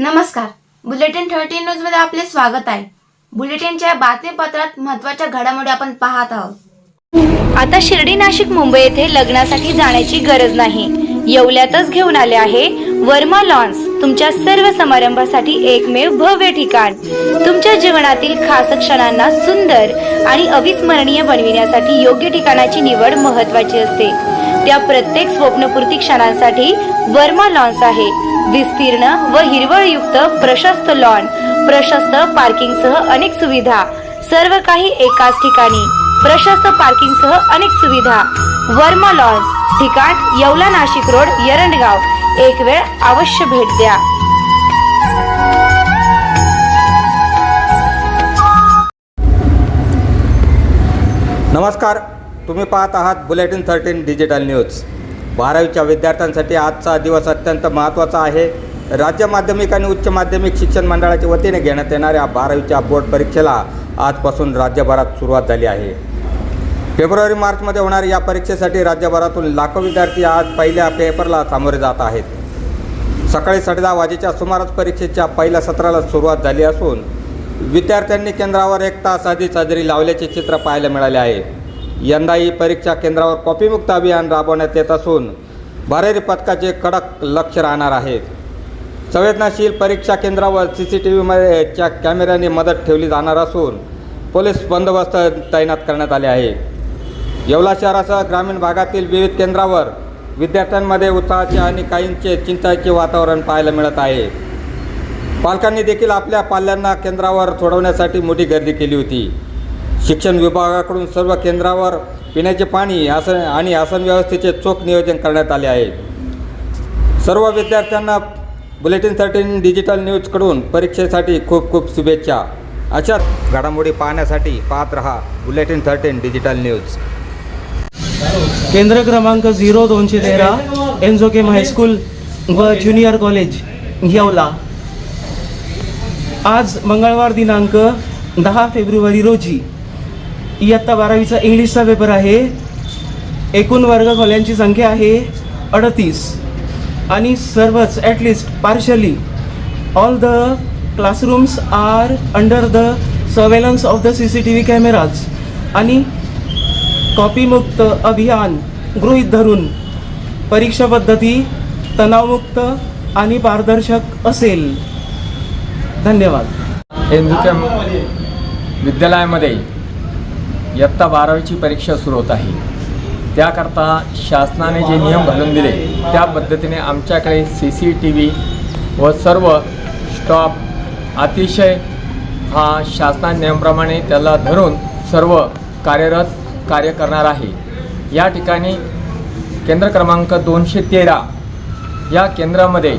नमस्कार, bulletin 13 news मध्ये आपले स्वागत आहे। बुलेटिनच्या बातमीपत्रात महत्त्वाच्या घडामोडी आपण पाहत आहोत। आता शिर्डी, नाशिक, मुंबई येथे लग्नासाठी जाण्याची गरज नाही। येवल्यातच घेऊन आले आहे वर्मा लॉन्स, तुमच्या सर्व समारंभासाठी एकमेव भव्य ठिकाण। तुमच्या जीवनातील खास क्षणांना सुंदर आणि अविस्मरणीय बनविण्यासाठी योग्य ठिकाणाची निवड महत्त्वाची असते। त्या प्रत्येक स्वप्नपूर्ती क्षणांसाठी वर्मा लॉन्स आहे। विस्तीर्ण व हिरवळयुक्त प्रशस्त लॉन, प्रशस्त पार्किंगसह अनेक सुविधा, सर्व काही एकाच ठिकाणी। प्रशस्त पार्किंगसह अनेक सुविधा। वर्मा लॉन्स, ठिकाण येवला, नाशिक रोड, एरंडगाव। एक वेळ अवश्य भेट द्या। नमस्कार, तुम्ही पाहत आहात बुलेटिन 13 डिजिटल न्यूज। 12वीच्या विद्यार्थ्यांसाठी आजचा दिवस अत्यंत महत्त्वाचा आहे। राज्य माध्यमिक आणि उच्च माध्यमिक शिक्षण मंडळाच्या वतीने घेण्यात येणाऱ्या 12वीच्या बोर्ड परीक्षेला आजपासून राज्यभरात सुरुवात झाली आहे। फेब्रुवारी-मार्चमध्ये होणाऱ्या या परीक्षेसाठी राज्यभरातून लाखो विद्यार्थी आज पहिल्या पेपरला सामोरे जात आहेत। सकाळी 10:30 वाजेच्या सुमारास परीक्षेच्या पहिल्या सत्राला सुरुवात झाली असून विद्यार्थ्यांनी केंद्रावर 1 तास आधीच हजेरी लावल्याचे चित्र पाहायला मिळाले आहे। यंदाही परीक्षा केंद्रावर कॉपीमुक्त अभियान राबवण्यात येत असून भरारी पथकाचे कडक लक्ष राहणार आहेत। संवेदनशील परीक्षा केंद्रावर CCTVच्या कॅमेऱ्याने मदत ठेवली जाणार असून पोलीस बंदोबस्त तैनात करण्यात आले आहे। येवला शहरासह ग्रामीण भागातील विविध केंद्रावर विद्यार्थ्यांमध्ये उत्साहाचे आणि काहींचे चिंतेचे वातावरण पाहायला मिळत आहे। पालकांनी देखील आपल्या पाल्यांना केंद्रावर सोडवण्यासाठी मोठी गर्दी केली होती। शिक्षण विभागाकडून सर्व केंद्रावर पिण्याचे पाणी आणि आसन व्यवस्थेचे चोख नियोजन करण्यात आले आहे। सर्व विद्यार्थ्यांना बुलेटिन 13 डिजिटल न्यूजकडून परीक्षेसाठी खूप खूप शुभेच्छा। अशाच घडामोडी पाहण्यासाठी पाहत रहा बुलेटिन 13 डिजिटल न्यूज। केंद्र क्रमांक 0213 एनझोकेम हायस्कूल व ज्युनियर कॉलेज येवला। आज मंगळवार दिनांक 10 फेब्रुवारी रोजी इयत्ता 12वीचा इंग्लिशचा पेपर आहे। एकूण वर्ग खोल्यांची संख्या आहे 38 आणि सर्वच at least partially all the classrooms are under the surveillance of the CCTV cameras आणि कॉपीमुक्त अभियान गृहीत धरून परीक्षा पद्धती तणावमुक्त आणि पारदर्शक असेल। धन्यवाद। एनझोकेम विद्यालयामध्ये इयत्ता 12वीची परीक्षा सुरू होत आहे। त्याकरता शासनाने जे नियम घालून दिले त्या पद्धतीने आमच्याकडे CCTV व सर्व स्टॉप अतिशय हा शासनाच्या नियमाप्रमाणे त्याला धरून सर्व कार्य करणार आहे। या ठिकाणी केंद्र क्रमांक 213 या केंद्रामध्ये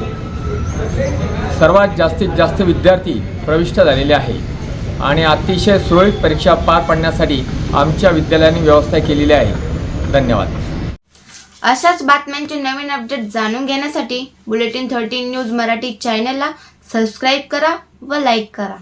सर्वात जास्तीत जास्त विद्यार्थी प्रविष्ट झालेले आहे आणि अतिशय सुरळीत परीक्षा पार पाडण्यासाठी आमच्या विद्यालयाने व्यवस्था केलेली आहे। धन्यवाद। अशाच बातम्यांचे नवीन अपडेट जाणून घेण्यासाठी बुलेटिन 13 न्यूज मराठी चॅनलला सबस्क्राईब करा व लाईक करा।